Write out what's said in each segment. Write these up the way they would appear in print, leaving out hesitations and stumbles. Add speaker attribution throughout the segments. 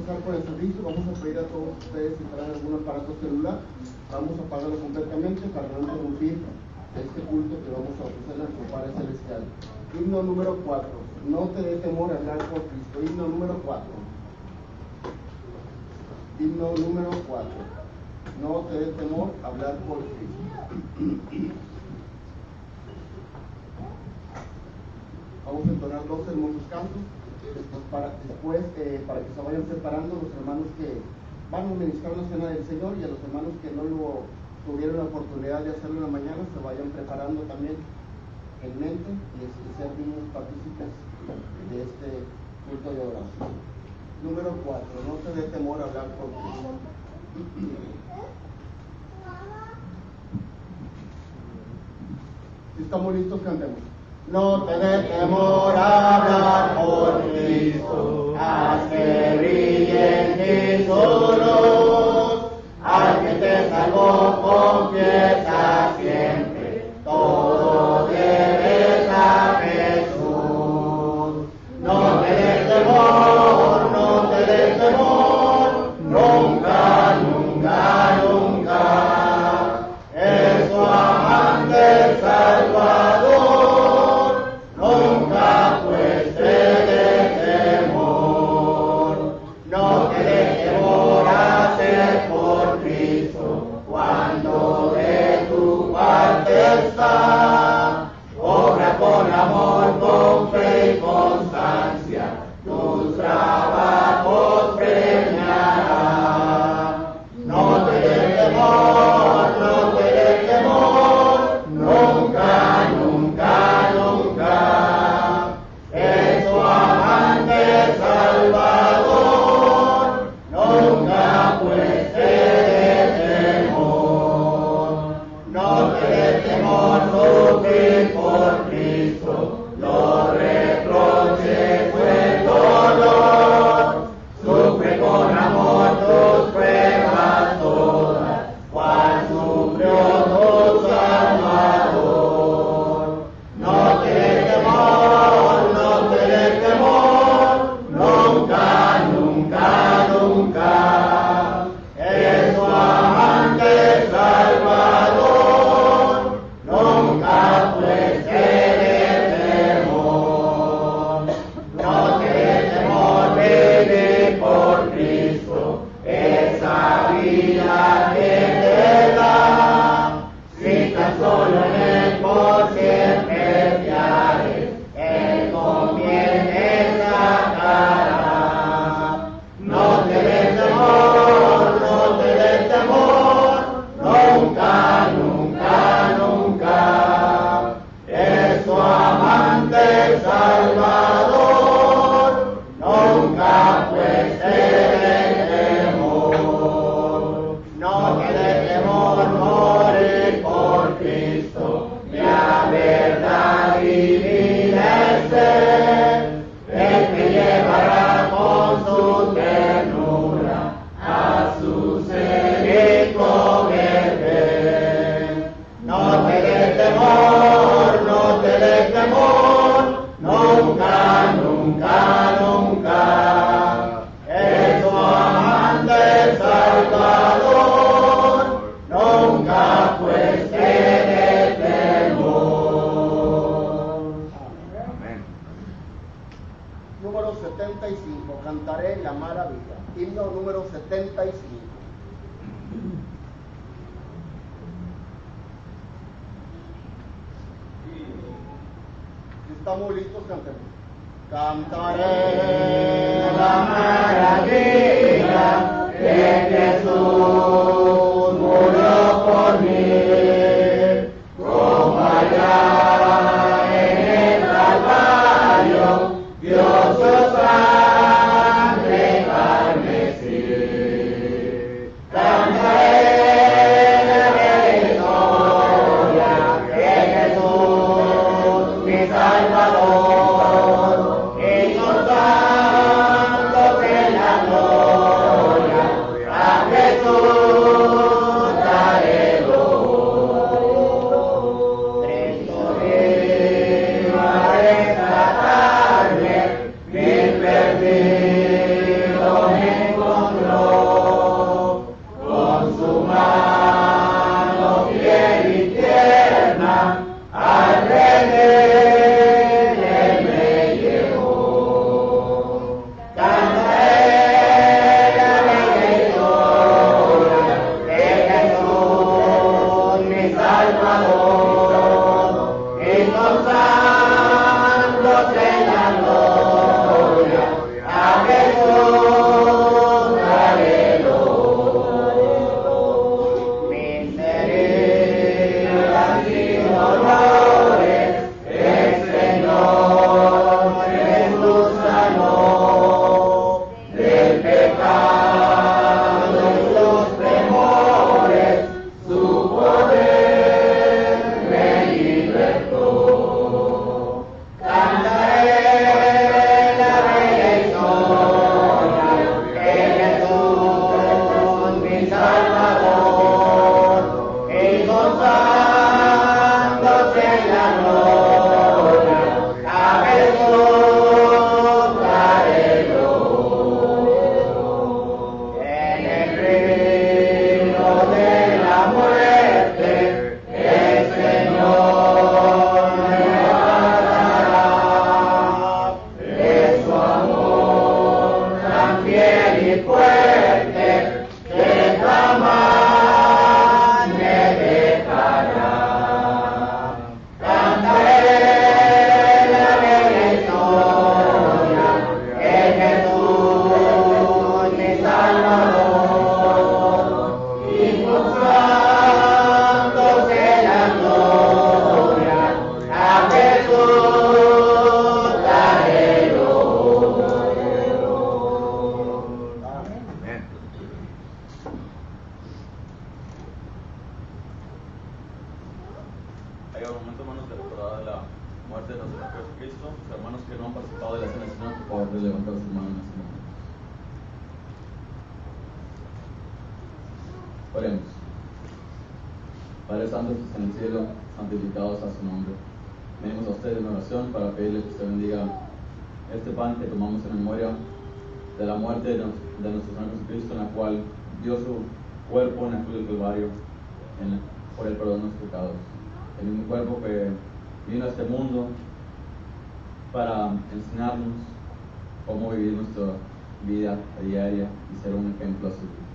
Speaker 1: empezar con el servicio. Vamos a pedir a todos ustedes si traen algún aparato celular, vamos a apagarlo completamente para no interrumpir este culto que vamos a ofrecer al Padre Celestial. Himno número 4. No te dé temor hablar por Cristo. Himno número 4. Himno número 4. No te dé temor hablar por Cristo. Vamos a entonar 2 hermosos cantos. Después para que se vayan separando los hermanos que van a ministrar la cena del Señor, y a los hermanos que no lo tuvieron la oportunidad de hacerlo en la mañana se vayan preparando también en mente y ser dignos partícipes de este culto de oración. Número 4. No te dé temor hablar por Cristo. Si estamos listos, cantemos. No te dé temor hablar por Cristo, haz que brillen tus ojos, al que te salvó confiesa siempre, todo debes a Jesús. No te dé temor, no te dé temor, nunca, nunca, nunca, es tu amante Salvador. Obra con amor, con fe y constancia, tus trabajos premiará. No te dé temor, no te dé temor, nunca, nunca, nunca. Es tu amante Salvador, nunca pues te dé temor. No te dé temor sufrir por Cristo, los reproches fue dolor. Sufre con amor tus pruebas todas, cual sufrió tu Salvador. No te dé temor, no te dé temor, nunca, nunca, nunca. Es tu amante Salvador, nunca pues te dé temor. No te dé temor vivir por Cristo, esa vida que te da. Si tan solo en Él por siempre te hares, Él conviene sacará. No te dé temor, no te dé temor, nunca, nunca, nunca. Es tu amante Salvador, nunca pues te dé temor. No te dé temor morir por Cristo, la verdad y vida es Él, el que llevará con su ternura a su ser y comer. No te dé temor, no te dé temor, nunca, nunca, nunca. Es tu amante Salvador, nunca pues te dé temor. Amén. Número 75. Cantaré la maravilla. Himno número 75. Si estamos listos, cantemos. Cantaré la maravilla que Jesús murió por mí, como allá en el Calvario dio su sangre carmesí. Cantaré la victoria que Jesús, mi Salvador, y con tanto que
Speaker 2: Oremos. Padre Santo que está en el cielo, santificado sea su nombre. Venimos a usted en oración para pedirle que usted bendiga este pan que tomamos en memoria de la muerte de nuestro Señor Jesucristo, en la cual dio su cuerpo en la cruz del Calvario por el perdón de nuestros pecados. El mismo cuerpo que vino a este mundo para enseñarnos cómo vivir nuestra vida diaria y ser un ejemplo a seguir.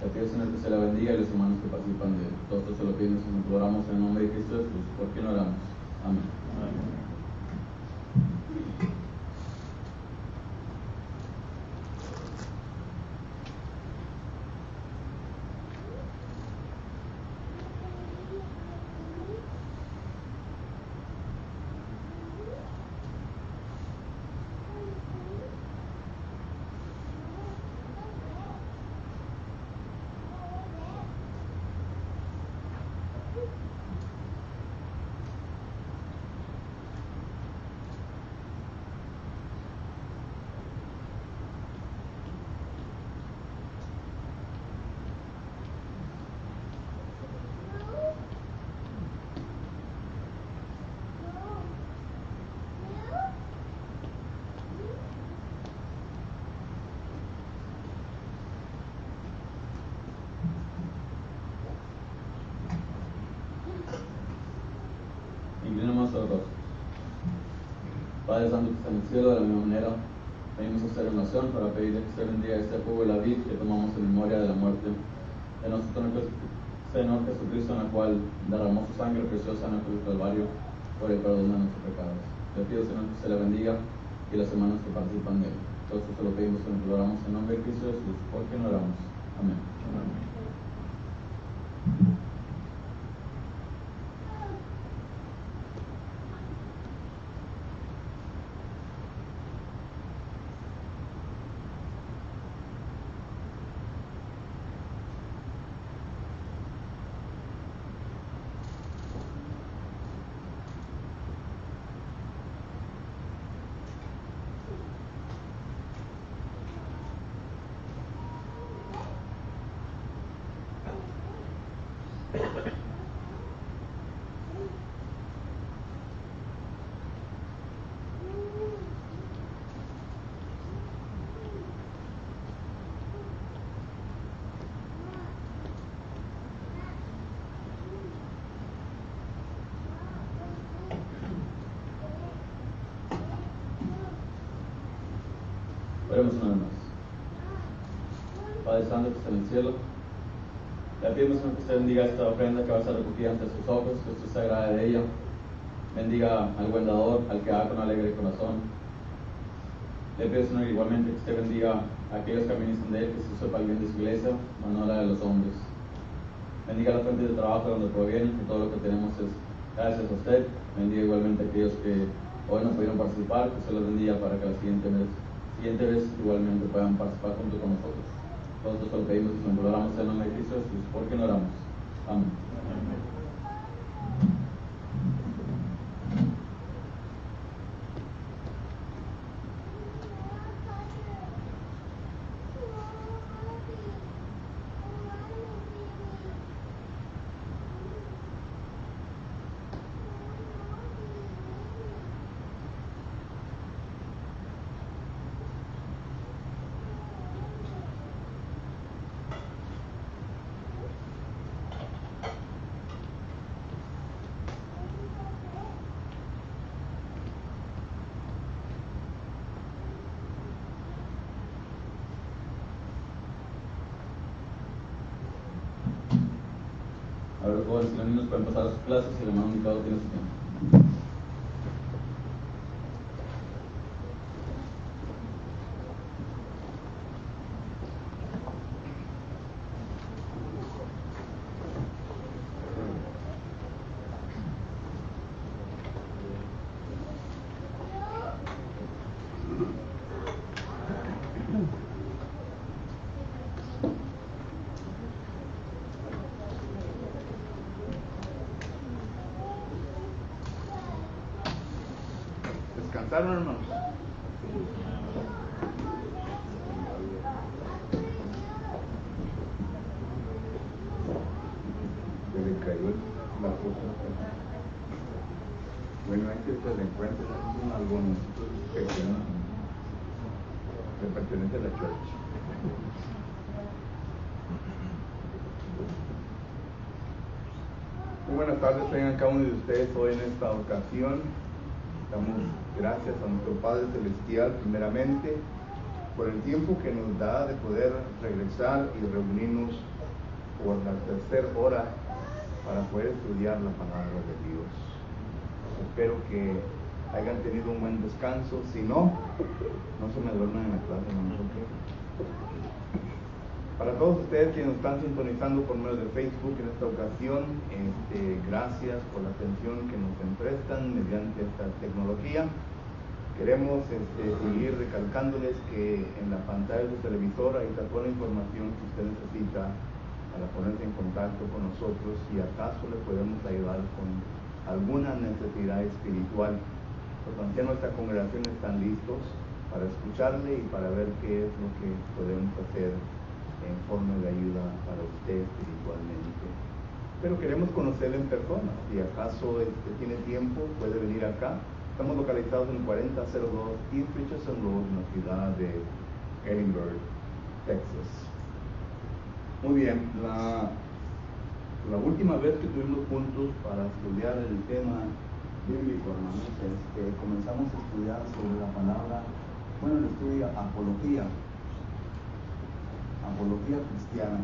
Speaker 2: Le pido, Señor, que se la bendiga y los hermanos que participan de él. Todos esto se lo pedimos y nos oramos en el nombre de Cristo Jesús. ¿Por qué no oramos? Amén. Amén. Inclinemos los rostros. Padre Santo que está en el cielo, de la misma manera venimos a hacer oración para pedirle que usted bendiga este jugo de la vid que tomamos en memoria de la muerte de nuestro Señor Jesucristo, en la cual derramó su sangre preciosa en la cruz del Calvario por el perdón de nuestros pecados. Le pido, Señor, que se la bendiga y los hermanos que participan de él. Todo esto se lo pedimos y nos lo oramos en nombre de Cristo Jesús. ¿Por qué no oramos? Amén. Amén. Oremos una vez más. Padre Santo que está en el cielo, le pedimos, Señor, que usted bendiga esta ofrenda que va a ser recogida ante sus ojos, que usted se agrade de ella. Bendiga al buen dador, al que da con alegre corazón. Le pido, Señor, igualmente que usted bendiga a aquellos que ministran de él, que se use para el bien de su iglesia, no la de los hombres. Bendiga la fuente de trabajo de donde proviene, que todo lo que tenemos es gracias a usted. Bendiga igualmente a aquellos que hoy no pudieron participar, que se los bendiga para que la siguiente vez igualmente puedan participar junto con nosotros. Nosotros lo pedimos y nos oramos en el nombre de Cristo Jesús. ¿Por qué no oramos? Amén. Amén. Ahora los jóvenes y los niños pueden pasar a sus clases y el hermano indicado tiene su tiempo.
Speaker 3: ¿Descansaron, hermanos? Se le cayó la cosa. Bueno, hay que se le encuentra un algodoncito pequeño que pertenece a la church. Muy buenas tardes, tengan cada uno de ustedes hoy en esta ocasión. Damos gracias a nuestro Padre Celestial primeramente por el tiempo que nos da de poder regresar y reunirnos por la tercera hora para poder estudiar la palabra de Dios. Espero que hayan tenido un buen descanso. Si no, no se me duerman en la clase, ¿no? Para todos ustedes que nos están sintonizando por medio de Facebook en esta ocasión, gracias por la atención que nos prestan mediante esta tecnología. Queremos seguir recalcándoles que en la pantalla de su televisor ahí está toda la información que usted necesita para ponerse en contacto con nosotros si acaso le podemos ayudar con alguna necesidad espiritual. Los ancianos de esta congregación están listos para escucharle y para ver qué es lo que podemos hacer en forma de ayuda para usted espiritualmente. Pero queremos conocerle en persona. Si acaso tiene tiempo, puede venir acá. Estamos localizados en 4002 East Richardson Road, en la ciudad de Edinburgh, Texas. Muy bien, la última vez que estuvimos juntos para estudiar el tema bíblico, hermanos, comenzamos a estudiar sobre la palabra, el estudio apología cristiana.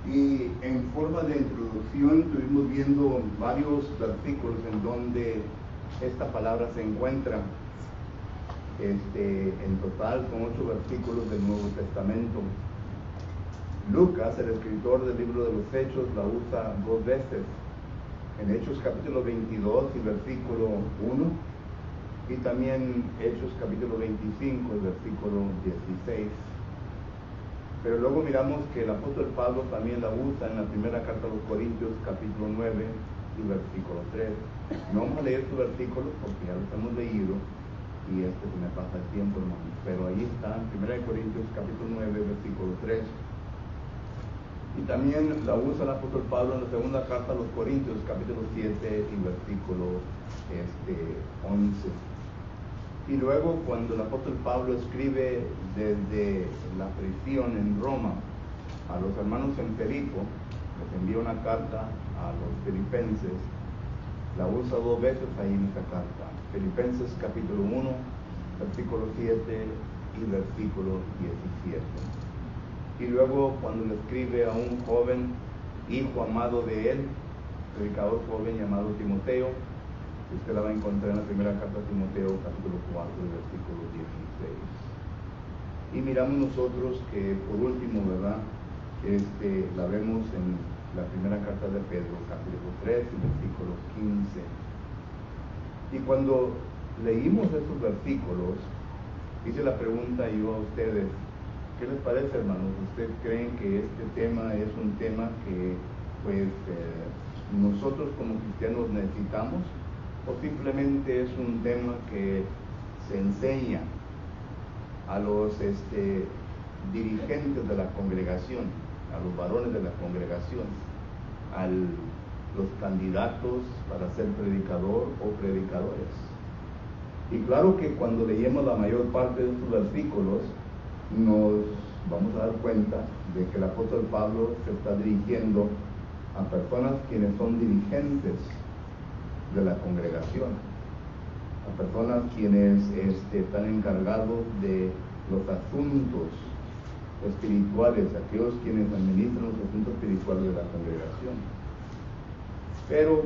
Speaker 3: Y en forma de introducción estuvimos viendo varios versículos en donde esta palabra se encuentra. En total son 8 versículos del Nuevo Testamento. Lucas, el escritor del libro de los Hechos, la usa 2 veces. En Hechos capítulo 22 y versículo 1. Y también Hechos capítulo 25 y versículo 16. Pero luego miramos que el apóstol Pablo también la usa en la primera carta a los Corintios capítulo 9 y versículo 3. No vamos a leer estos versículos porque ya los hemos leído y se me pasa el tiempo, hermanos. Pero ahí está, en 1 Corintios capítulo 9, versículo 3. Y también la usa el apóstol Pablo en la segunda carta a los Corintios capítulo 7 y versículo 11. Y luego cuando el apóstol Pablo escribe desde la prisión en Roma a los hermanos en Filipo, les envía una carta a los filipenses, la usa 2 veces ahí en esa carta. Filipenses capítulo 1, versículo 7 y versículo 17. Y luego cuando le escribe a un joven, hijo amado de él, predicador joven llamado Timoteo, usted la va a encontrar en la primera carta de Timoteo, capítulo 4, versículo 16. Y miramos nosotros que, por último, ¿verdad? La vemos en la primera carta de Pedro, capítulo 3, versículo 15. Y cuando leímos estos versículos, hice la pregunta yo a ustedes, ¿qué les parece, hermanos? ¿Ustedes creen que este tema es un tema que, nosotros como cristianos necesitamos? ¿O simplemente es un tema que se enseña a los dirigentes de la congregación, a los varones de la congregación, a los candidatos para ser predicador o predicadores? Y claro que cuando leemos la mayor parte de estos versículos, nos vamos a dar cuenta de que el apóstol Pablo se está dirigiendo a personas quienes son dirigentes de la congregación, a personas quienes están encargados de los asuntos espirituales, aquellos quienes administran los asuntos espirituales de la congregación. Pero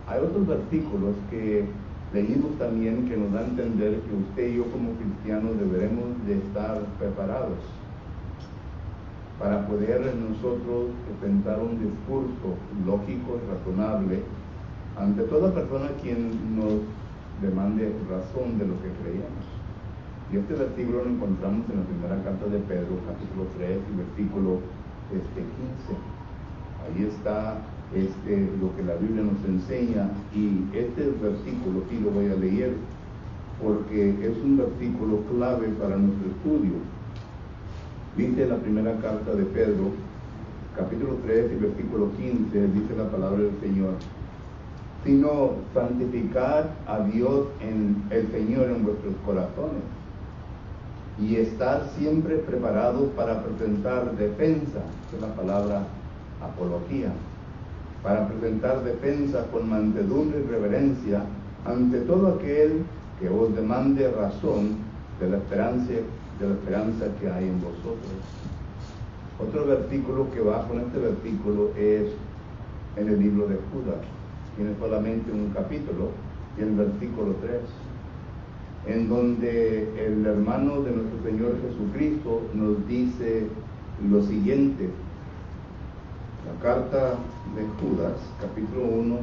Speaker 3: hay otros versículos que leímos también que nos dan a entender que usted y yo como cristianos deberemos de estar preparados para poder nosotros presentar un discurso lógico y razonable ante toda persona quien nos demande razón de lo que creemos. Y este versículo lo encontramos en la primera carta de Pedro, capítulo 3, y versículo 15. Ahí está lo que la Biblia nos enseña, y este versículo sí lo voy a leer porque es un versículo clave para nuestro estudio. Dice la primera carta de Pedro, capítulo 3 y versículo 15, dice la palabra del Señor: sino santificar a Dios en el Señor en vuestros corazones, y estar siempre preparados para presentar defensa, que es la palabra apología, para presentar defensa con mansedumbre y reverencia ante todo aquel que os demande razón de la esperanza que hay en vosotros. Otro versículo que va con este versículo es en el libro de Judas. Tiene solamente un capítulo, y el versículo 3, en donde el hermano de nuestro Señor Jesucristo nos dice lo siguiente. La carta de Judas, capítulo 1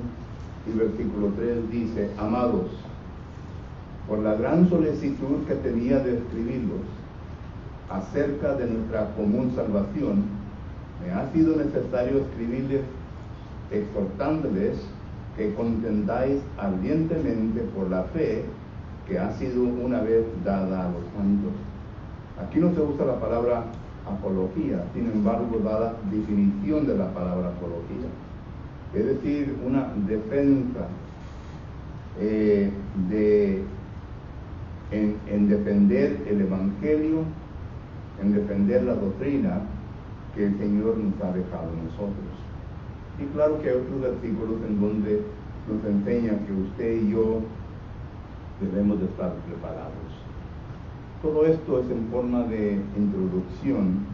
Speaker 3: y versículo 3 dice: amados, por la gran solicitud que tenía de escribirlos acerca de nuestra común salvación, me ha sido necesario escribirles exhortándoles que contendáis ardientemente por la fe que ha sido una vez dada a los santos. Aquí no se usa la palabra apología, sin embargo da la definición de la palabra apología, es decir, una defensa en defender el evangelio, en defender la doctrina que el Señor nos ha dejado a nosotros. Y claro que hay otros versículos en donde nos enseña que usted y yo debemos de estar preparados. Todo esto es en forma de introducción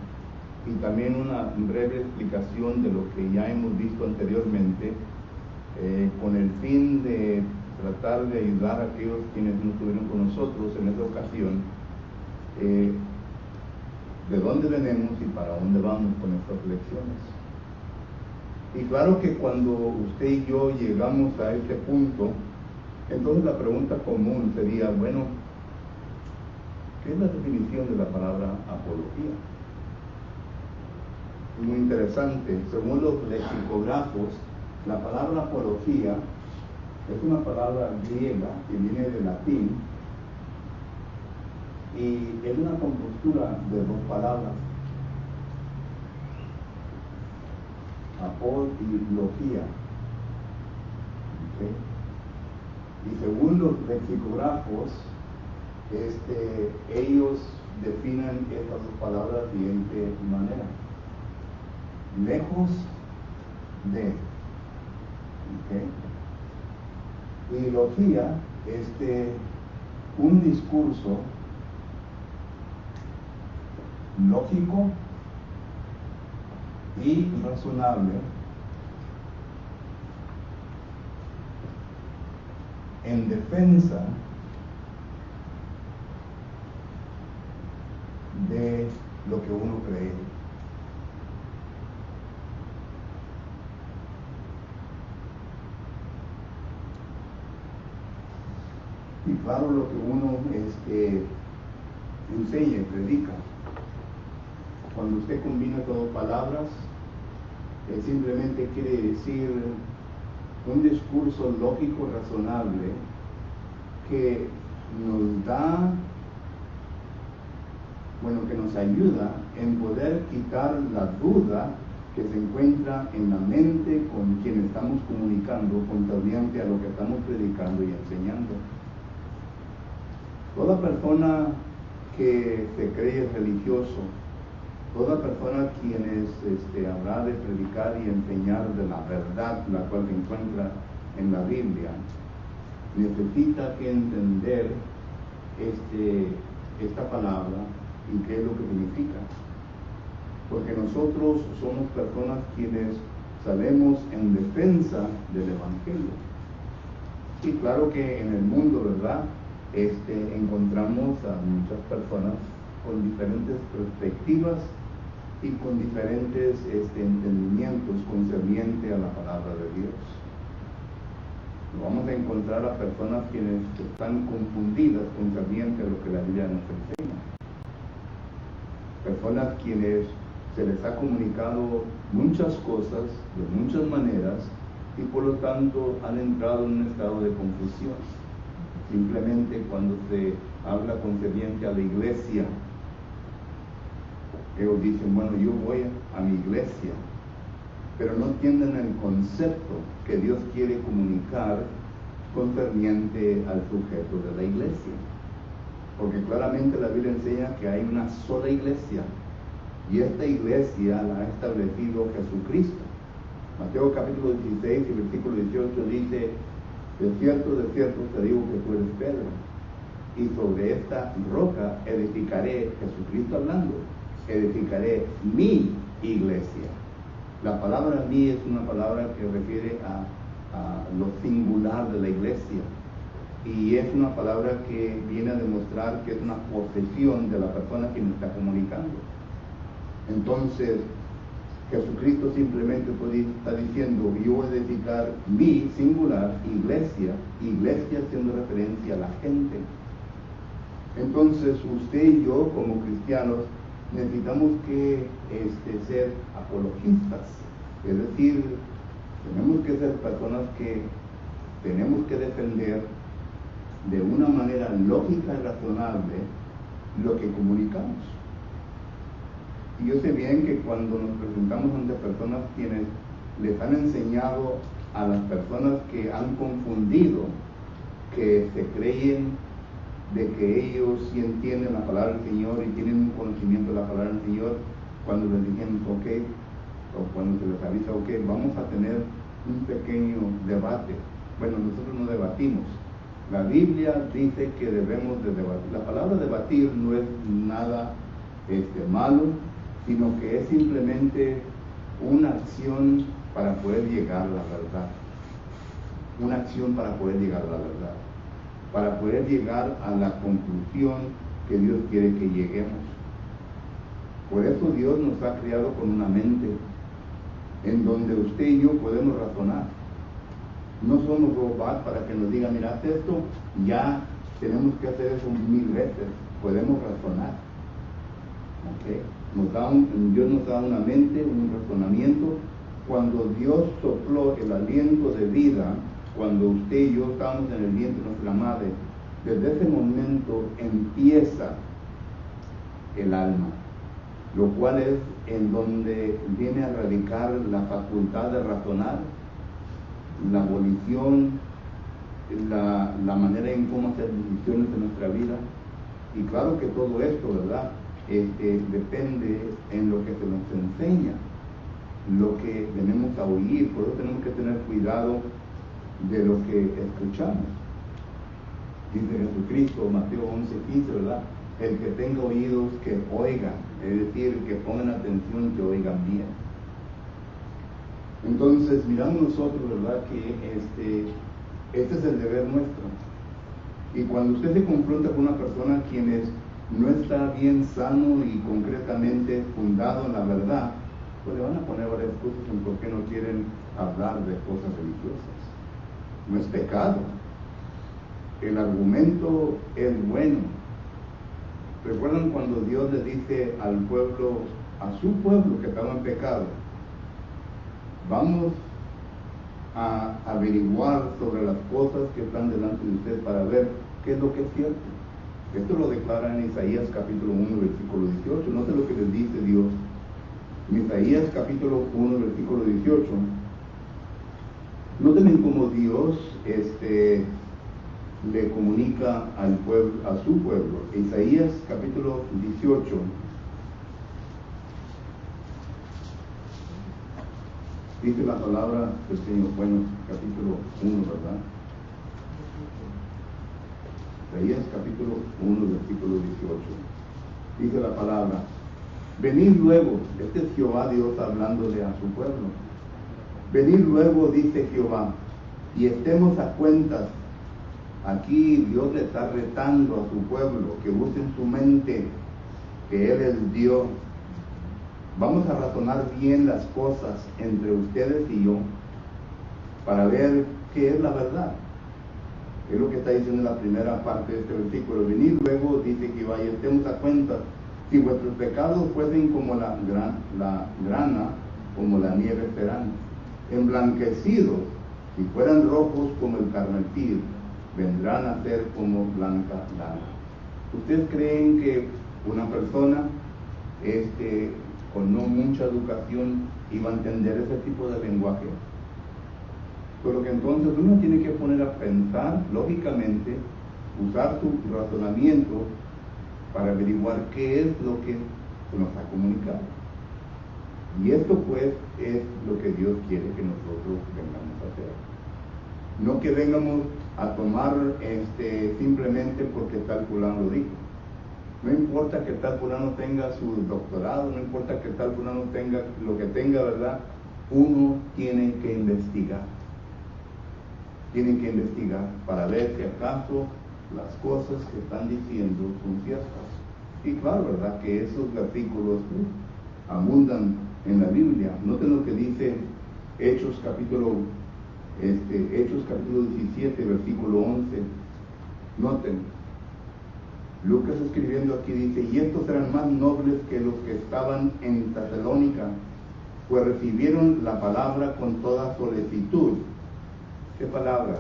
Speaker 3: y también una breve explicación de lo que ya hemos visto anteriormente, con el fin de tratar de ayudar a aquellos quienes no estuvieron con nosotros en esta ocasión, de dónde venimos y para dónde vamos con estas lecciones. Y claro que cuando usted y yo llegamos a este punto, entonces la pregunta común sería, bueno, ¿qué es la definición de la palabra apología? Muy interesante. Según los lexicógrafos, la palabra apología es una palabra griega que viene del latín y es una compostura de dos palabras, apología. ¿Okay? Y según los lexicógrafos, ellos definen estas dos palabras de la siguiente manera: lejos de. ¿Okay? Y logía es un discurso lógico y razonable en defensa de lo que uno cree. Y claro, lo que uno enseña y predica, cuando usted combina todas palabras, simplemente quiere decir un discurso lógico, razonable, que nos da, que nos ayuda en poder quitar la duda que se encuentra en la mente con quien estamos comunicando, concerniente a lo que estamos predicando y enseñando. Toda persona que se cree religioso, toda persona quien habrá de predicar y enseñar de la verdad, la cual se encuentra en la Biblia, necesita que entender esta palabra ¿Y qué es lo que significa? Porque nosotros somos personas quienes salemos en defensa del Evangelio. Y claro que en el mundo, ¿verdad? Encontramos a muchas personas con diferentes perspectivas y con diferentes entendimientos concerniente a la palabra de Dios. Vamos a encontrar a personas quienes están confundidas concerniente a lo que la Biblia nos enseña. Personas quienes se les ha comunicado muchas cosas de muchas maneras y por lo tanto han entrado en un estado de confusión. Simplemente cuando se habla concerniente a la iglesia, ellos dicen, bueno, yo voy a mi iglesia, pero no entienden el concepto que Dios quiere comunicar concerniente al sujeto de la iglesia. Porque claramente la Biblia enseña que hay una sola iglesia, y esta iglesia la ha establecido Jesucristo. Mateo capítulo 16 y versículo 18 dice, de cierto te digo que tú eres Pedro, y sobre esta roca edificaré, Jesucristo hablando, edificaré mi iglesia. La palabra mí es una palabra que refiere a lo singular de la iglesia, y es una palabra que viene a demostrar que es una posesión de la persona que nos está comunicando. Entonces, Jesucristo simplemente está diciendo, yo voy a dedicar mi singular iglesia haciendo referencia a la gente. Entonces, usted y yo como cristianos necesitamos que ser apologistas, es decir, tenemos que ser personas que tenemos que defender de una manera lógica y razonable lo que comunicamos. Y yo sé bien que cuando nos presentamos ante personas quienes les han enseñado a las personas que han confundido, que se creen de que ellos sí entienden la palabra del Señor y tienen un conocimiento de la palabra del Señor, cuando les dijimos, ok, o cuando se les avisa, ok, vamos a tener un pequeño debate. Bueno, nosotros no debatimos. La Biblia dice que debemos de debatir. La palabra debatir no es nada malo, sino que es simplemente una acción para poder llegar a la verdad. Una acción para poder llegar a la verdad. Para poder llegar a la conclusión que Dios quiere que lleguemos. Por eso Dios nos ha creado con una mente en donde usted y yo podemos razonar. No somos robots para que nos digan, mira, esto, ya tenemos que hacer eso 1000 veces. Podemos razonar. ¿Okay? Dios nos da una mente, un razonamiento. Cuando Dios sopló el aliento de vida, cuando usted y yo estábamos en el vientre de nuestra madre, desde ese momento empieza el alma, lo cual es en donde viene a radicar la facultad de razonar, la volición, la manera en cómo hacer decisiones en nuestra vida. Y claro que todo esto, ¿verdad? Depende en lo que se nos enseña, lo que venimos a oír. Por eso tenemos que tener cuidado de lo que escuchamos. Dice Jesucristo, Mateo 11:15, ¿verdad? El que tenga oídos, que oigan, es decir, que pongan atención, que oigan bien. Entonces, miramos nosotros, ¿verdad?, que este es el deber nuestro. Y cuando usted se confronta con una persona quien no está bien sano y concretamente fundado en la verdad, pues le van a poner varias cosas en por qué no quieren hablar de cosas religiosas. No es pecado. El argumento es bueno. ¿Recuerdan cuando Dios le dice al pueblo, a su pueblo que estaba en pecado, vamos a averiguar sobre las cosas que están delante de usted para ver qué es lo que es cierto? Esto lo declara en Isaías capítulo 1, versículo 18. No sé lo que les dice Dios. En Isaías capítulo 1, versículo 18. Noten cómo Dios le comunica al pueblo, a su pueblo. Isaías capítulo 18. Dice la palabra del Señor, bueno, capítulo 1, ¿verdad? Isaías capítulo 1, versículo 18. Dice la palabra, venid luego, este es Jehová Dios hablándole a su pueblo. Venid luego, dice Jehová, y estemos a cuentas. Aquí Dios le está retando a su pueblo que use en su mente que Él es Dios. Vamos a razonar bien las cosas entre ustedes y yo para ver qué es la verdad. Es lo que está diciendo la primera parte de este versículo. Venid luego, dice Jehová, y estemos a cuentas. Si vuestros pecados fuesen como la grana, como la nieve serán, emblanquecidos, si fueran rojos como el carmesí, vendrán a ser como blanca lana. ¿Ustedes creen que una persona con no mucha educación iba a entender ese tipo de lenguaje? Por lo que entonces uno tiene que poner a pensar lógicamente, usar su razonamiento para averiguar qué es lo que nos ha comunicado. Y esto pues es lo que Dios quiere que nosotros vengamos a hacer. No que vengamos a tomar simplemente porque tal fulano lo dijo. No importa que tal fulano tenga su doctorado, no importa que tal fulano tenga lo que tenga, ¿verdad? Uno tiene que investigar. Tienen que investigar para ver si acaso las cosas que están diciendo son ciertas. Y claro, ¿verdad? Que esos versículos abundan en la Biblia. Noten lo que dice Hechos capítulo 17, versículo 11. Noten, Lucas escribiendo aquí dice, y estos eran más nobles que los que estaban en Tesalónica, pues recibieron la palabra con toda solicitud. ¿Qué palabra?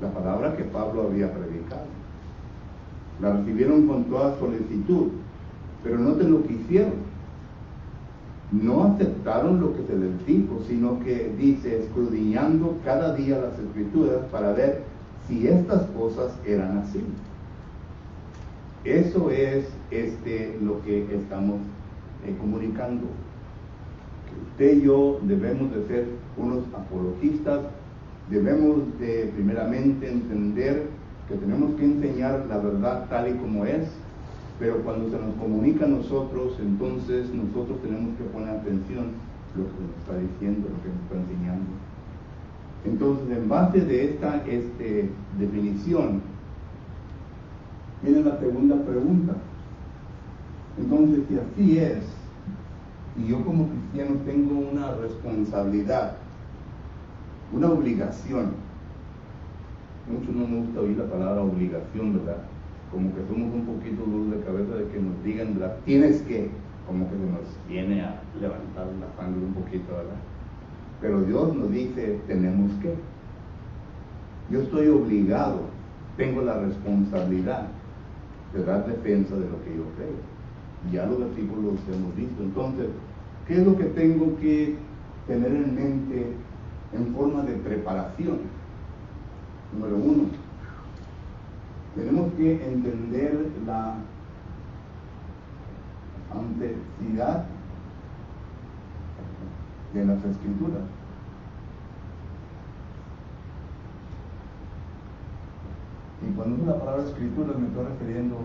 Speaker 3: La palabra que Pablo había predicado. La recibieron con toda solicitud, pero noten lo que hicieron. No aceptaron lo que se les dijo, sino que dice, escudriñando cada día las escrituras para ver si estas cosas eran así. Eso es lo que estamos comunicando. Que usted y yo debemos de ser unos apologistas. Debemos de primeramente entender que tenemos que enseñar la verdad tal y como es, pero cuando se nos comunica a nosotros, entonces nosotros tenemos que poner atención a lo que nos está diciendo, lo que nos está enseñando. Entonces, en base de esta definición, viene la segunda pregunta. Entonces, si así es, y yo como cristiano tengo una responsabilidad, una obligación. Mucho no me gusta oír la palabra obligación, ¿verdad? Como que somos un poquito duros de cabeza de que nos digan, ¿verdad? Tienes que, como que se nos viene a levantar la sangre un poquito, ¿verdad? Pero Dios nos dice, tenemos que. Yo estoy obligado, tengo la responsabilidad de dar defensa de lo que yo creo. Ya los versículos hemos visto. Entonces, ¿qué es lo que tengo que tener en mente en forma de preparación? Número 1, tenemos que entender la autenticidad de las escrituras. Y cuando uso la palabra escrituras me estoy refiriendo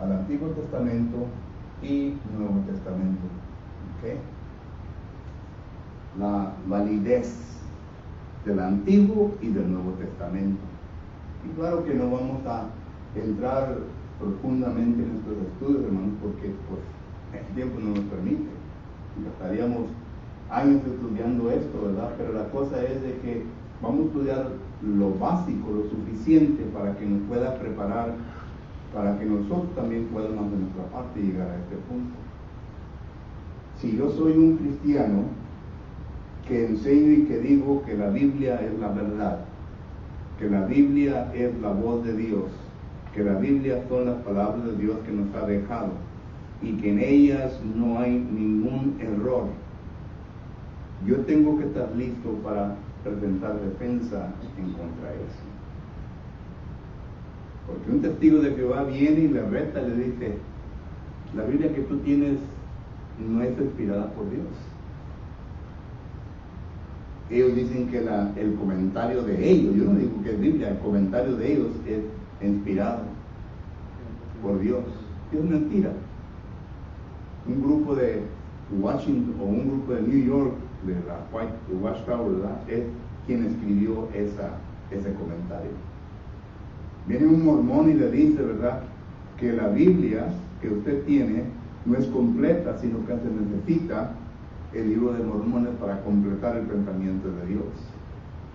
Speaker 3: al Antiguo Testamento y Nuevo Testamento. ¿Okay? La validez del Antiguo y del Nuevo Testamento. Y claro que no vamos a entrar profundamente en estos estudios, hermanos, porque pues el tiempo no nos permite. Gastaríamos años estudiando esto, ¿verdad? Pero la cosa es de que vamos a estudiar lo básico, lo suficiente para que nos pueda preparar, para que nosotros también podamos de nuestra parte llegar a este punto. Si yo soy un cristiano que enseño y que digo que la Biblia es la verdad, que la Biblia es la voz de Dios, que la Biblia son las palabras de Dios que nos ha dejado y que en ellas no hay ningún error, yo tengo que estar listo para presentar defensa en contra de eso. Porque un testigo de Jehová viene y le reta, le dice, la Biblia que tú tienes no es inspirada por Dios. Ellos dicen que el comentario de ellos, yo no digo que es Biblia, el comentario de ellos es inspirado por Dios. Es mentira. un grupo de Washington o un grupo de New York, de la Watchtower, ¿verdad? Es quien escribió ese comentario. Viene un mormón y le dice, ¿verdad?, que la Biblia que usted tiene no es completa, sino que se necesita el libro de Mormones para completar el pensamiento de Dios.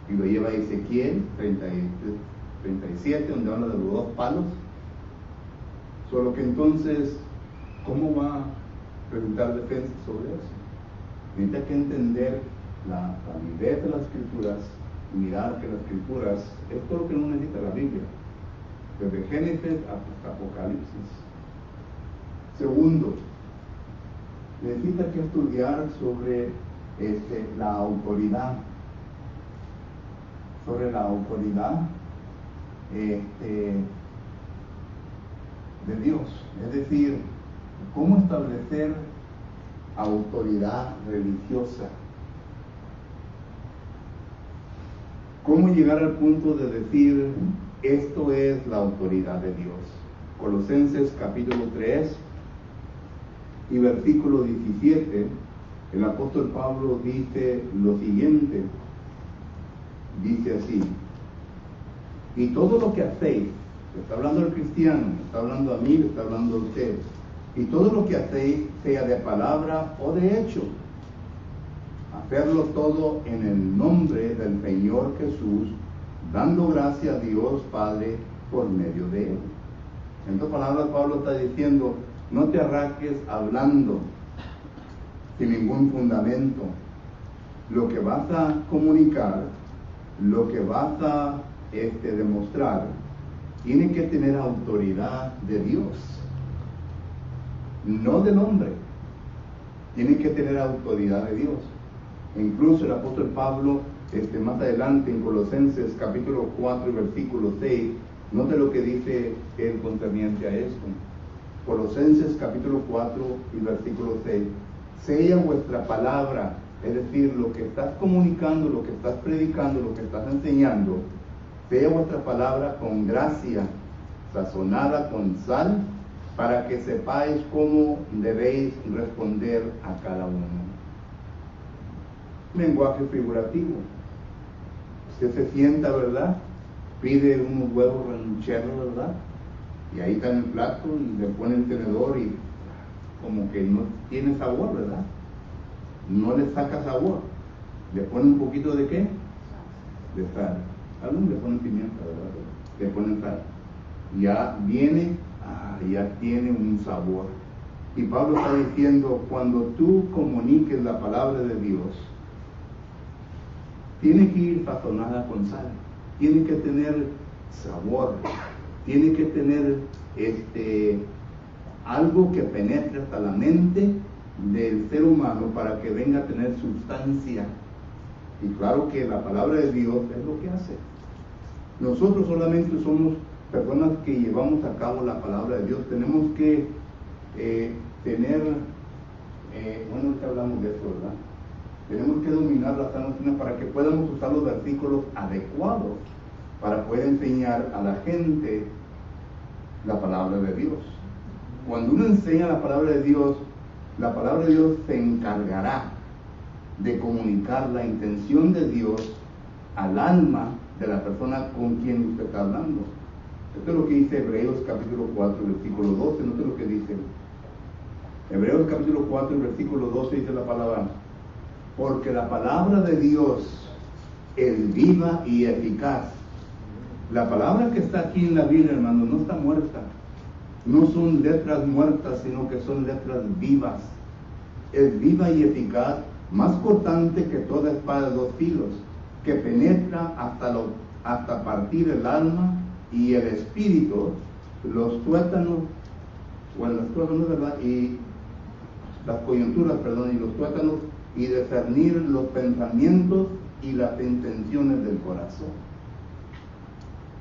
Speaker 3: Y lo lleva a Ezequiel 37, donde habla de los 2 palos. Solo que entonces, ¿cómo va a presentar defensa sobre eso? Necesita que entender la validez de las Escrituras, mirar que las Escrituras es todo lo que no necesita la Biblia, desde Génesis hasta Apocalipsis. Segundo, necesita que estudiar sobre la autoridad, de Dios, es decir, cómo establecer autoridad religiosa, cómo llegar al punto de decir esto es la autoridad de Dios. Colosenses capítulo 3 y versículo 17, el apóstol Pablo dice lo siguiente, dice así: y todo lo que hacéis, está hablando al cristiano, está hablando a mí, está hablando a usted, y todo lo que hacéis, sea de palabra o de hecho, hacerlo todo en el nombre del Señor Jesús, dando gracia a Dios Padre por medio de Él. En otras palabras, Pablo está diciendo, no te arranques hablando sin ningún fundamento. Lo que vas a comunicar, lo que vas a demostrar, tiene que tener autoridad de Dios, no del hombre. Tiene que tener autoridad de Dios. Incluso el apóstol Pablo, más adelante en Colosenses capítulo 4 y versículo 6, note lo que dice él concerniente a esto. Colosenses capítulo 4 y versículo 6: sea vuestra palabra, es decir, lo que estás comunicando, lo que estás predicando, lo que estás enseñando, sea vuestra palabra con gracia, sazonada con sal, para que sepáis cómo debéis responder a cada uno. Lenguaje figurativo. Usted se sienta, ¿verdad? Pide unos huevos rancheros, ¿verdad? Y ahí está en el plato y le pone el tenedor y como que no tiene sabor, ¿verdad? No le saca sabor. Le pone un poquito de ¿qué? De sal. Algunos le ponen pimienta, ¿verdad? Le ponen sal. Ya viene, ya tiene un sabor. Y Pablo está diciendo, cuando tú comuniques la palabra de Dios, tiene que ir sazonada con sal, tiene que tener sabor, tiene que tener algo que penetre hasta la mente del ser humano para que venga a tener sustancia. Y claro que la palabra de Dios es lo que hace. Nosotros solamente somos personas que llevamos a cabo la palabra de Dios. Tenemos que tener, bueno, ahorita hablamos de eso, ¿verdad? Tenemos que dominar la sana doctrina para que podamos usar los versículos adecuados para poder enseñar a la gente la palabra de Dios. Cuando uno enseña la palabra de Dios se encargará de comunicar la intención de Dios al alma de la persona con quien usted está hablando. Esto es lo que dice Hebreos capítulo 4, versículo 12. ¿No es lo que dice? Hebreos capítulo 4, versículo 12 dice la palabra: porque la palabra de Dios es viva y eficaz. La palabra que está aquí en la Biblia, hermano, no está muerta. No son letras muertas, sino que son letras vivas. Es viva y eficaz, más cortante que toda espada de 2 filos, que penetra hasta partir el alma y el espíritu, los tuétanos, ¿verdad? Y las coyunturas, y los tuétanos, y discernir los pensamientos y las intenciones del corazón.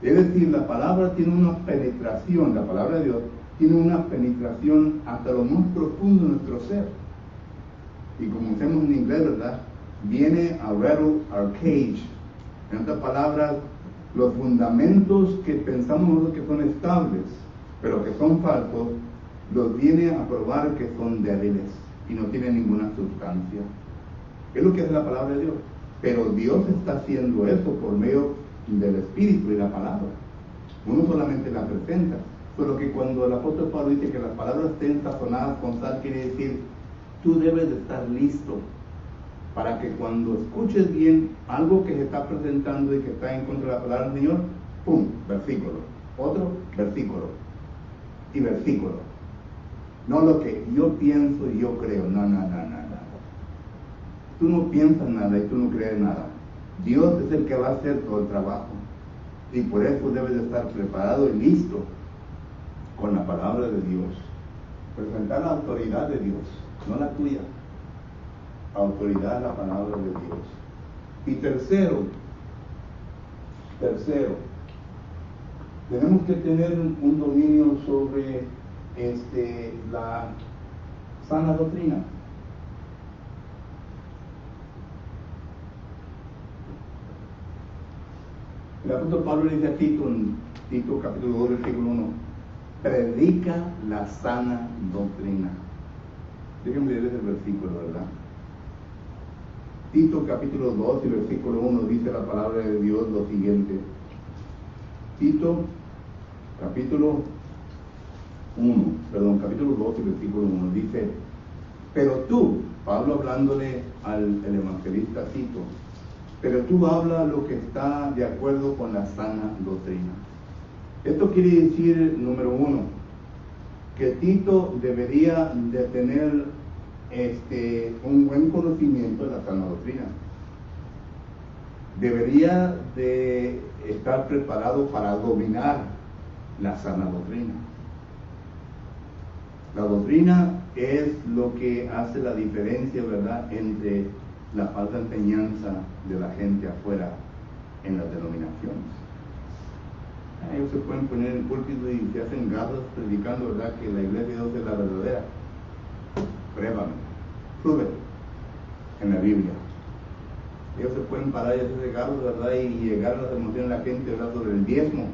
Speaker 3: Es decir, la palabra tiene una penetración, la palabra de Dios tiene una penetración hasta lo más profundo de nuestro ser. Y como decimos en inglés, ¿verdad? Viene a rattle our cage. En otras palabras, los fundamentos que pensamos nosotros que son estables, pero que son falsos, los viene a probar que son débiles y no tienen ninguna sustancia. Es lo que es la palabra de Dios. Pero Dios está haciendo eso por medio del Espíritu y la palabra. Uno solamente la presenta. Pero que cuando el apóstol Pablo dice que las palabras estén sazonadas con sal, quiere decir, tú debes de estar listo para que cuando escuches bien algo que se está presentando y que está en contra de la palabra del Señor, ¡pum! Versículo. Otro versículo. Y versículo. No lo que yo pienso y yo creo. No. Tú no piensas nada y tú no crees nada. Dios es el que va a hacer todo el trabajo. Y por eso debes de estar preparado y listo con la palabra de Dios. Presentar la autoridad de Dios, no la tuya. Autoridad la palabra de Dios. Y tercero, tenemos que tener un dominio sobre la sana doctrina. El apóstol Pablo le dice a Tito, en Tito capítulo 2, versículo 1, predica la sana doctrina. Déjenme leer ese versículo, ¿verdad? Tito capítulo 2 y versículo 1 dice la palabra de Dios lo siguiente. Tito capítulo 2 y versículo 1 dice, pero tú, Pablo hablándole al evangelista Tito, pero tú habla lo que está de acuerdo con la sana doctrina. Esto quiere decir, número 1, que Tito debería de tener un buen conocimiento de la sana doctrina. Debería de estar preparado para dominar la sana doctrina. La doctrina es lo que hace la diferencia, ¿verdad?, entre la falsa enseñanza de la gente afuera en las denominaciones. Ellos se pueden poner en el púlpito y se hacen gatos predicando, ¿verdad?, que la iglesia de Dios es la verdadera. Pruébame, prove en la Biblia. Ellos se pueden parar y hacerse gatos, ¿verdad?, y llegar a las emociones de la gente, ¿verdad?, sobre el diezmo.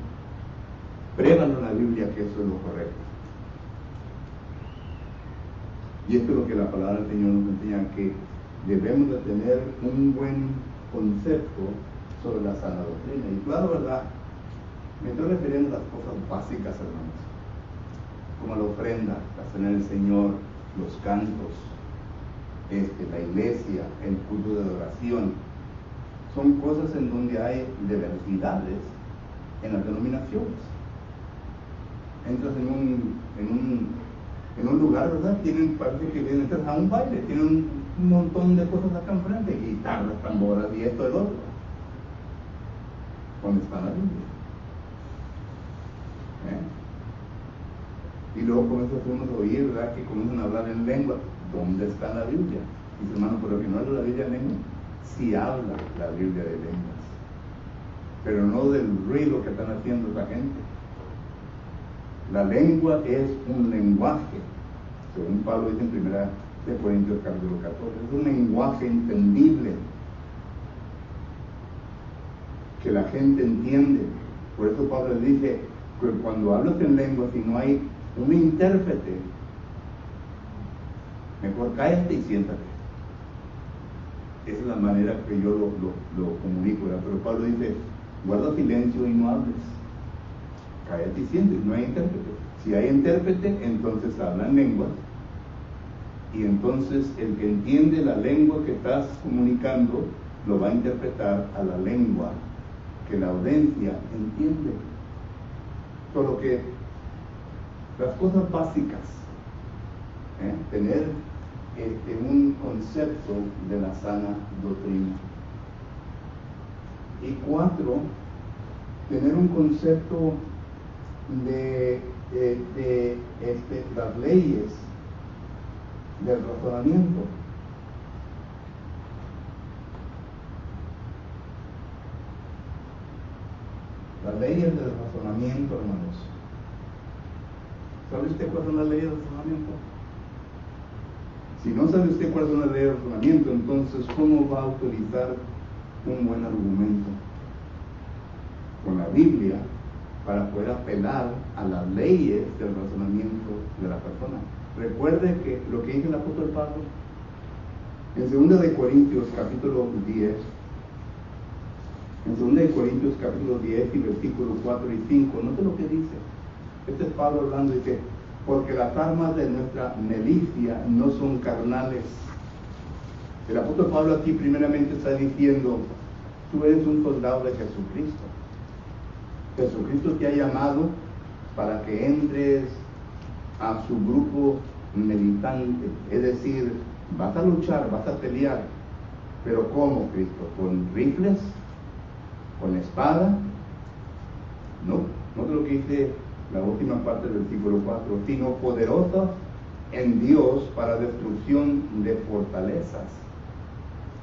Speaker 3: Pruébalo en la Biblia que eso es lo correcto. Y esto es lo que la palabra del Señor nos enseña, que debemos de tener un buen concepto sobre la sana doctrina. Y claro, ¿verdad?, me estoy refiriendo a las cosas básicas, hermanos, como la ofrenda, la cena del Señor, los cantos, la iglesia, el culto de adoración. Son cosas en donde hay diversidades en las denominaciones. Entras en un lugar, ¿verdad? Parece que entras a un baile, tienen un montón de cosas acá enfrente, guitarras, tamboras y esto y lo otro. ¿Dónde está la Biblia? Y luego comienzas a oír, ¿verdad?, que comienzan a hablar en lengua. ¿Dónde está la Biblia? Dice, hermano, pero que no habla la Biblia en lengua. Sí habla la Biblia de lenguas, pero no del ruido que están haciendo esa gente. La lengua es un lenguaje, según Pablo dice en 1 Corintios capítulo 14, es un lenguaje entendible que la gente entiende. Por eso Pablo dice que cuando hablas en lengua, si no hay un intérprete, mejor cállate y siéntate. Esa es la manera que yo lo comunico, ¿verdad? Pero Pablo dice, guarda silencio y no hables. Cállate y siéntate, no hay intérprete. Si hay intérprete, entonces hablan lenguas. Y entonces el que entiende la lengua que estás comunicando, lo va a interpretar a la lengua que la audiencia entiende. Solo que las cosas básicas, tener un concepto de la sana doctrina. Y 4, tener un concepto de las leyes del razonamiento. Las leyes del razonamiento, hermanos. ¿Sabe usted cuáles son las leyes del razonamiento? Si no sabe usted cuáles son las leyes del razonamiento, entonces ¿cómo va a utilizar un buen argumento? Con la Biblia para poder apelar a las leyes del razonamiento de la persona. Recuerde que lo que dice el apóstol Pablo en 2 de Corintios capítulo 10, en 2 de Corintios capítulo 10 y versículos 4 y 5, note lo que dice. Este es Pablo hablando, dice, porque las armas de nuestra milicia no son carnales. El apóstol Pablo aquí primeramente está diciendo, tú eres un soldado de Jesucristo. Jesucristo te ha llamado para que entres a su grupo militante, es decir, vas a luchar, vas a pelear, pero ¿cómo, Cristo? ¿Con rifles? ¿Con espada? No, no es lo que dice la última parte del versículo 4, sino poderosos en Dios para destrucción de fortalezas.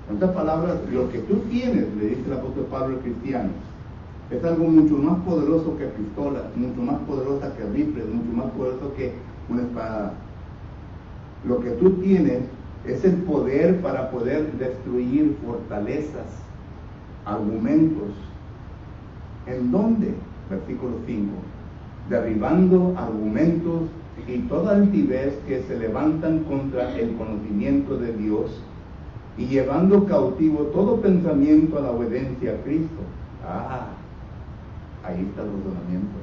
Speaker 3: En otras palabras, lo que tú tienes, le dice el apóstol Pablo al cristiano, es algo mucho más poderoso que pistolas, mucho más poderosa que rifles, mucho más poderoso que una espada. Lo que tú tienes es el poder para poder destruir fortalezas, argumentos. ¿En dónde? Versículo 5. Derribando argumentos y toda altivez que se levantan contra el conocimiento de Dios y llevando cautivo todo pensamiento a la obediencia a Cristo. Ahí está el razonamiento.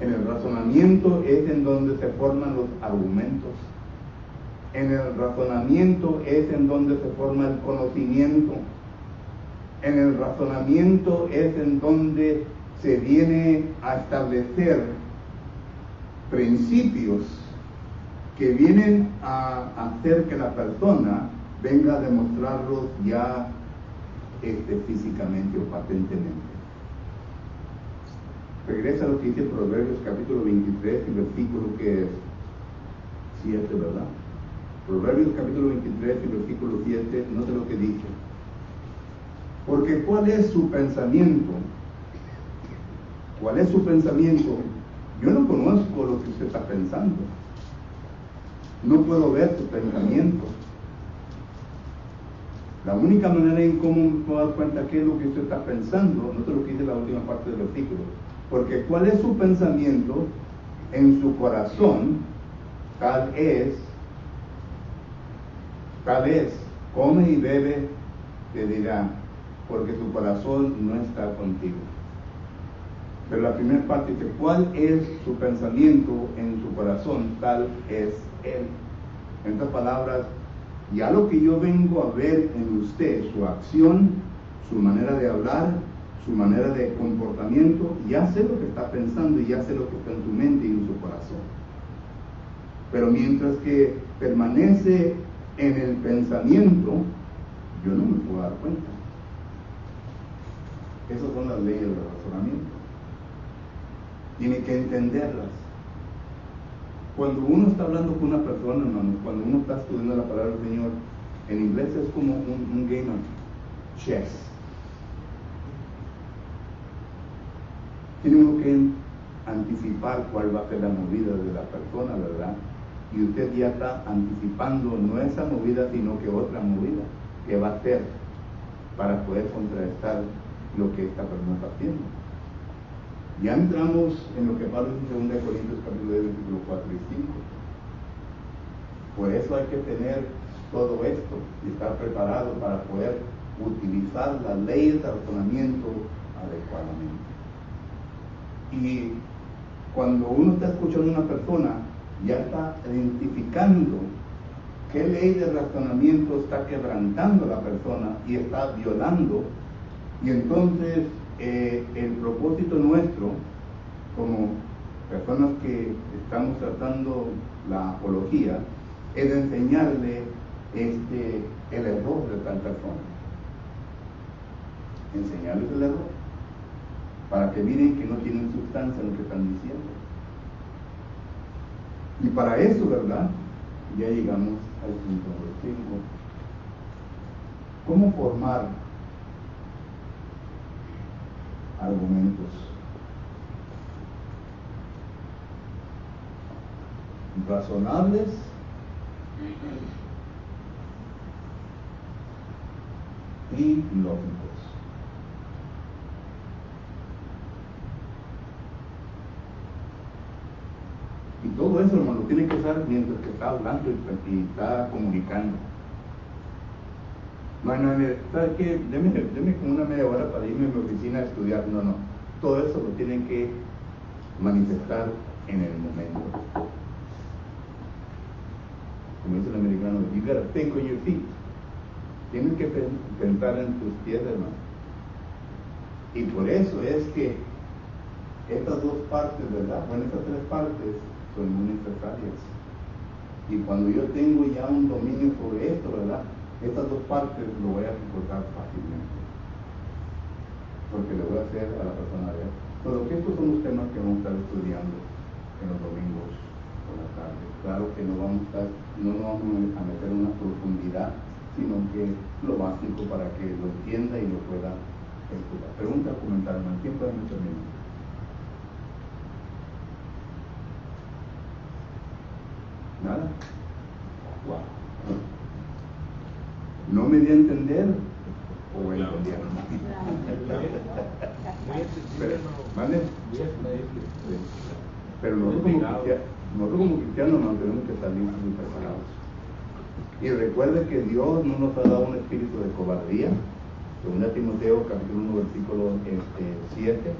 Speaker 3: En el razonamiento es en donde se forman los argumentos. En el razonamiento es en donde se forma el conocimiento. En el razonamiento es en donde se viene a establecer principios que vienen a hacer que la persona venga a demostrarlos ya físicamente o patentemente. Regresa a lo que dice Proverbios capítulo 23 y versículo que es 7, ¿verdad? Proverbios capítulo 23 y versículo 7, no sé lo que dice. Porque ¿cuál es su pensamiento? ¿Cuál es su pensamiento? Yo no conozco lo que usted está pensando. No puedo ver su pensamiento. La única manera en cómo me puedo dar cuenta qué es lo que usted está pensando, no sé lo que dice la última parte del versículo. Porque ¿cuál es su pensamiento? En su corazón, tal es, come y bebe, te dirá, porque su corazón no está contigo. Pero la primera parte dice, ¿cuál es su pensamiento en su corazón? Tal es él. En otras palabras, ya lo que yo vengo a ver en usted, su acción, su manera de hablar, su manera de comportamiento, ya sé lo que está pensando y ya sé lo que está en su mente y en su corazón. Pero mientras que permanece en el pensamiento, yo no me puedo dar cuenta. Esas son las leyes del razonamiento. Tiene que entenderlas. Cuando uno está hablando con una persona, hermanos, cuando uno está estudiando la palabra del Señor, en inglés es como un game of chess. Tiene uno que anticipar cuál va a ser la movida de la persona, ¿verdad? Y usted ya está anticipando no esa movida, sino que otra movida que va a hacer para poder contrarrestar lo que esta persona está haciendo. Ya entramos en lo que Pablo dice en 2 Corintios capítulo 10, versículo 4 y 5. Por eso hay que tener todo esto y estar preparado para poder utilizar las leyes de razonamiento adecuadamente. Y cuando uno está escuchando a una persona, ya está identificando qué ley de razonamiento está quebrantando a la persona y está violando. Y entonces el propósito nuestro, como personas que estamos tratando la apología, es enseñarle el error de tal persona. Enseñarles el error, para que miren que no tienen sustancia en lo que están diciendo. Y para eso, ¿verdad? Ya llegamos al punto número 5. ¿Cómo formar argumentos razonables y lógicos? Y todo eso, hermano, lo tiene que usar mientras que está hablando y está comunicando. No, ¿sabes qué? Deme como una media hora para irme a mi oficina a estudiar. No. Todo eso lo tienen que manifestar en el momento. Como dice el americano, you gotta think on your feet. Tienes que pensar en tus pies, hermano. Y por eso es que estas dos partes, ¿verdad? Bueno, estas tres partes son muy necesarias. Y cuando yo tengo ya un dominio sobre esto, ¿verdad? Estas dos partes lo voy a recordar fácilmente. Porque le voy a hacer a la persona ver. Pero que estos son los temas que vamos a estar estudiando en los domingos por la tarde. Claro que no nos vamos a meter en una profundidad, sino que lo básico para que lo entienda y lo pueda escuchar. Pregunta, comentario, ¿en quién puede meterme? ¿Nada? Wow. No me di a entender o entendieron. Pero nosotros como cristianos nos tenemos que salir muy preparados. Y recuerde que Dios no nos ha dado un espíritu de cobardía. 2 Timoteo capítulo 1 versículo 7.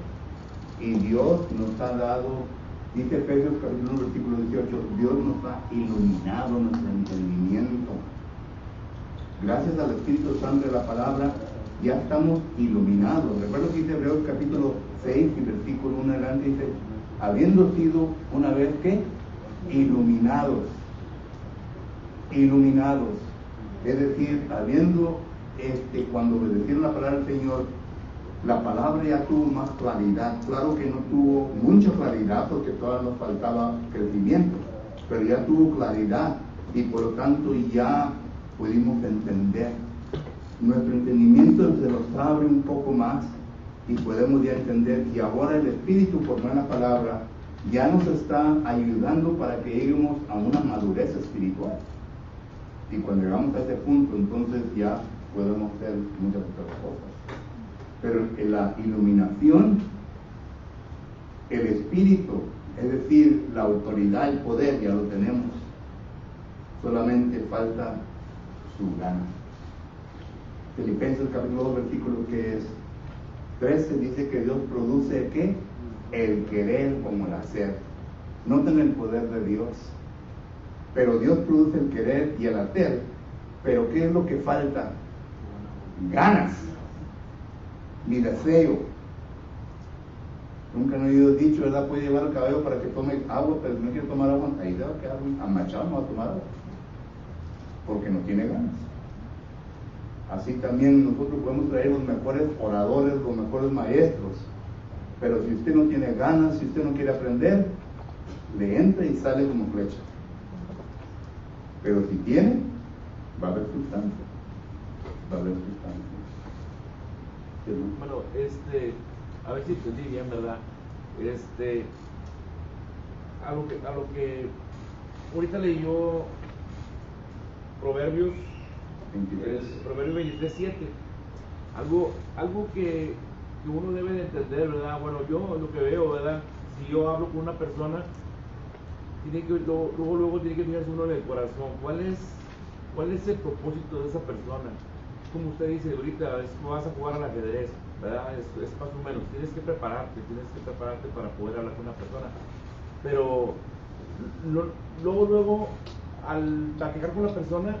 Speaker 3: Y Dios nos ha dado, dice Efesios capítulo 1 versículo 18, Dios nos ha iluminado nuestro entendimiento. Gracias al Espíritu Santo de la palabra, ya estamos iluminados. Recuerdo que dice Hebreos capítulo 6 y versículo 1 adelante, dice, habiendo sido una vez que iluminados, es decir, habiendo, cuando obedecieron la palabra del Señor, la palabra ya tuvo más claridad. Claro que no tuvo mucha claridad porque todavía nos faltaba crecimiento, pero ya tuvo claridad y por lo tanto ya pudimos entender. Nuestro entendimiento se nos abre un poco más y podemos ya entender. Y ahora el Espíritu, por medio de la palabra, ya nos está ayudando para que lleguemos a una madurez espiritual. Y cuando llegamos a ese punto, entonces ya podemos hacer muchas otras cosas. Pero en la iluminación, el Espíritu, es decir, la autoridad, el poder, ya lo tenemos. Solamente falta su gana. Filipenses capítulo 2 versículo que es 13 dice que Dios produce ¿qué? El querer como el hacer. Noten el poder de Dios. Pero Dios produce el querer y el hacer. Pero ¿qué es lo que falta? Ganas. Mi deseo. Nunca no he oído dicho, ¿verdad? Puede llevar al caballo para que tome agua, pero si no quiere tomar agua, ahí se va a quedar amachado, no va a tomar agua. Porque no tiene ganas. Así también nosotros podemos traer los mejores oradores, los mejores maestros, pero si usted no tiene ganas, si usted no quiere aprender, le entra y sale como flecha. Pero si tiene, va a haber sustancia. Va a haber sustancia.
Speaker 4: Bueno, a ver si entendí bien, ¿verdad? A lo que ahorita leyó Proverbios 23:7, algo que uno debe de entender, ¿verdad? Bueno, yo lo que veo, ¿verdad? Si yo hablo con una persona, tiene que luego tiene que mirarse uno en el corazón. ¿Cuál es el propósito de esa persona? Como usted dice ahorita, vas a jugar al ajedrez, ¿verdad? Es más o menos, tienes que prepararte para poder hablar con una persona. Pero luego al platicar con la persona,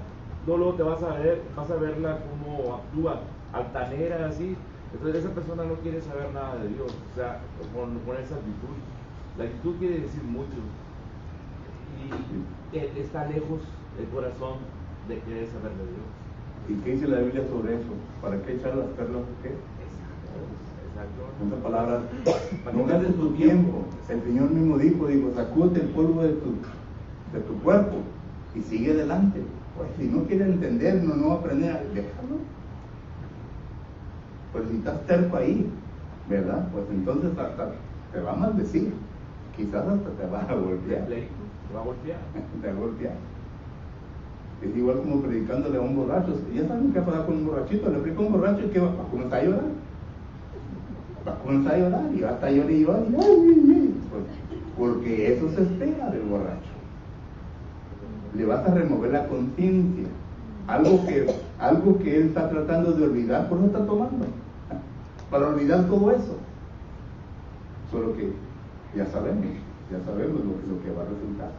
Speaker 4: luego te vas a verla cómo actúa, altanera, así. Entonces esa persona no quiere saber nada de Dios, o sea, con esa actitud. La actitud quiere decir mucho. Y está lejos el corazón de querer saber de Dios.
Speaker 3: ¿Y qué dice la Biblia sobre eso? ¿Para qué echar las perlas? ¿Qué?
Speaker 4: Exacto.
Speaker 3: En otras palabras, no gastes tu tiempo. El Señor mismo dijo, sacúdete el polvo de tu cuerpo y sigue adelante. Pues si no quiere entender, no va a aprender, déjalo. Pues si estás terco ahí, ¿verdad? Pues entonces hasta te va a maldecir. Quizás hasta te va a golpear.
Speaker 4: Te va a golpear.
Speaker 3: Te va a golpear. Es igual como predicándole a un borracho. Ya saben qué pasa con un borrachito. Le predica a un borracho que va a comenzar a llorar. Va a comenzar a llorar y va a estar llorando y llorando. Porque eso se espera del borracho. le vas a remover la conciencia. Algo que él está tratando de olvidar, por eso está tomando. Para olvidar todo eso. Solo que ya sabemos lo que va a resultar.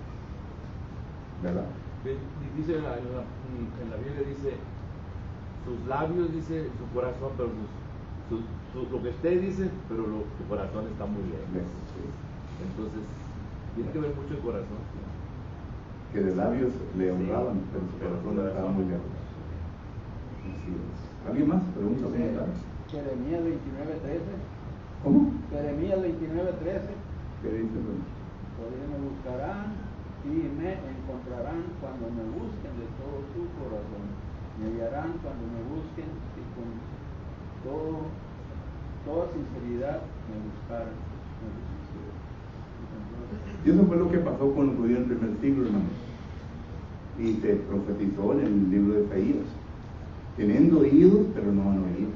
Speaker 3: ¿Verdad?
Speaker 4: Dice en la Biblia, dice, sus labios, dice, su corazón, pero lo que usted dice, pero su corazón está muy lejos. Entonces, tiene que ver mucho el corazón.
Speaker 3: Que de labios le honraban, pero su corazón estaba muy lejos. Así es. ¿Alguien más? Pregunta, comentario.
Speaker 5: Jeremías 29:13.
Speaker 3: ¿Cómo?
Speaker 5: Jeremías 29:13.
Speaker 3: ¿Qué dice?
Speaker 5: Todavía me buscarán y me encontrarán cuando me busquen de todo su corazón. Me hallarán cuando me busquen y con toda sinceridad me buscarán.
Speaker 3: Y eso fue lo que pasó con los judíos en el primer siglo, hermanos. Y se profetizó en el libro de Isaías. Teniendo oídos, pero no han oído.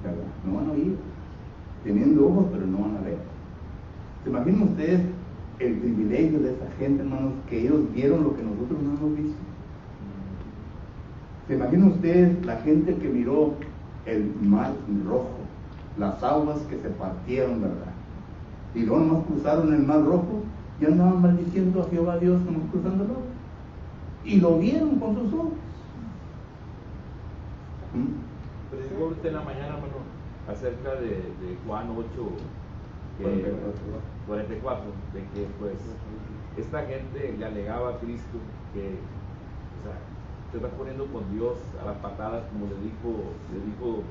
Speaker 3: ¿Verdad? No han oído. Teniendo ojos, pero no van a ver. ¿Se imaginan ustedes el privilegio de esa gente, hermanos, que ellos vieron lo que nosotros no hemos visto? ¿Se imaginan ustedes la gente que miró el mar rojo, las aguas que se partieron, verdad? Y luego nomás cruzaron el mar rojo y andaban maldiciendo a Jehová Dios nomás cruzándolo. Y lo vieron con sus ojos.
Speaker 4: Predicó usted en la mañana, hermano, acerca de Juan 8, 44, de que pues esta gente le alegaba a Cristo que, o sea, se está poniendo con Dios a las patadas, como le dijo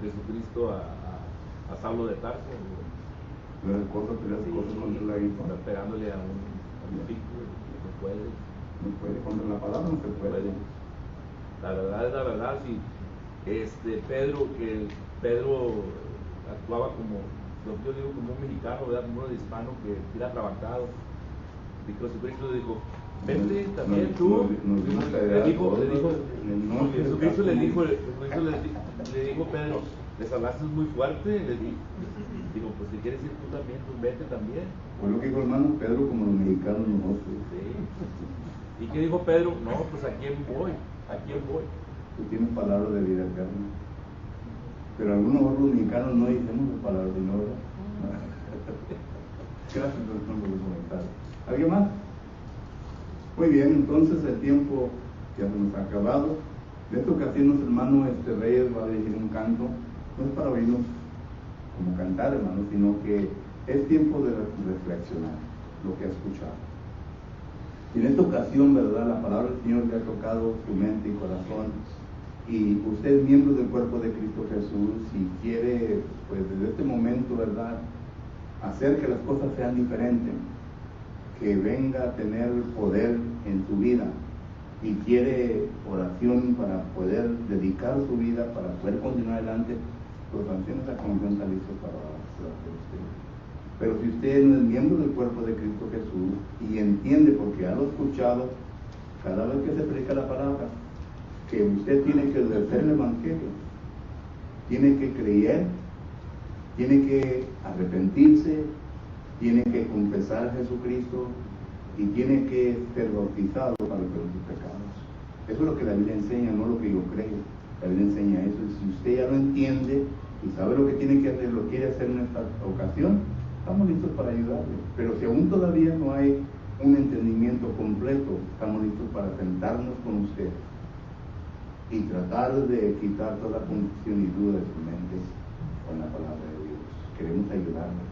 Speaker 4: Jesucristo a Saulo de Tarso.
Speaker 3: Las cosas contra la guitarra.
Speaker 4: Está pegándole a un pico, no puede.
Speaker 3: No puede, contra la palabra no se puede.
Speaker 4: La verdad es la verdad, si Pedro actuaba como, yo digo, como un mexicano, ¿verdad? Como uno de hispano que era trabajado. Y Jesucristo le dijo, vente también tú. Jesucristo le dijo Pedro, les hablaste muy fuerte, le digo, pues si quieres ir tú también, pues vete también.
Speaker 3: Fue lo que dijo hermano Pedro, como los mexicanos nosotros.
Speaker 4: Sí. ¿Y qué dijo Pedro? No, pues ¿a quién voy?
Speaker 3: Tú tienes palabras de vida eterna. Pero algunos otros mexicanos no decimos las palabras de vida. Gracias por los comentarios. ¿Alguien más? Muy bien, entonces el tiempo ya se nos ha acabado. De esta ocasión, nuestro hermano Reyes va a dirigir un canto, no es para oírnos como cantar, hermano, sino que es tiempo de reflexionar lo que ha escuchado. Y en esta ocasión, ¿verdad? La palabra del Señor le ha tocado su mente y corazón. Y usted es miembro del cuerpo de Cristo Jesús y quiere, pues desde este momento, ¿verdad?, hacer que las cosas sean diferentes, que venga a tener poder en su vida y quiere oración para poder dedicar su vida, para poder continuar adelante, los ancianos de la convención están listos para usted. Pero si usted no es miembro del cuerpo de Cristo Jesús y entiende, porque ya lo he escuchado cada vez que se predica la palabra, que usted tiene que obedecer el Evangelio, tiene que creer, tiene que arrepentirse, tiene que confesar a Jesucristo y tiene que ser bautizado para el perdón de sus pecados. Eso es lo que la Biblia enseña, no lo que yo creo. La Biblia enseña eso. Y si usted ya lo entiende y sabe lo que tiene que hacer, lo quiere hacer en esta ocasión, estamos listos para ayudarle. Pero si aún todavía no hay un entendimiento completo, estamos listos para sentarnos con usted y tratar de quitar toda confusión y duda de sus mentes con la palabra de Dios. Queremos ayudarle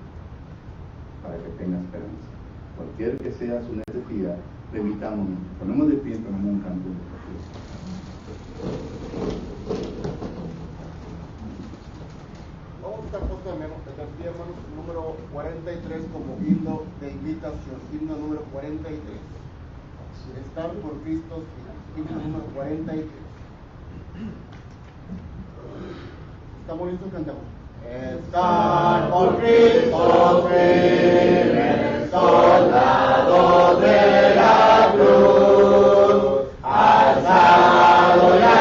Speaker 3: para que tenga esperanza. Cualquier que sea su necesidad, le invitamos, ponemos de pie, ponemos un canto de oración.
Speaker 1: Vamos a estar de pie, hermanos, número 43 como himno de invitación, himno número 43. Estar por Cristo, himno número 43. ¿Estamos listos? Cantamos. Estar por Cristo firme, soldado de la cruz, alzado la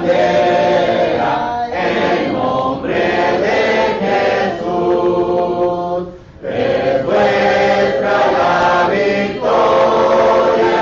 Speaker 1: bandera en nombre de Jesús. Es vuestra la victoria,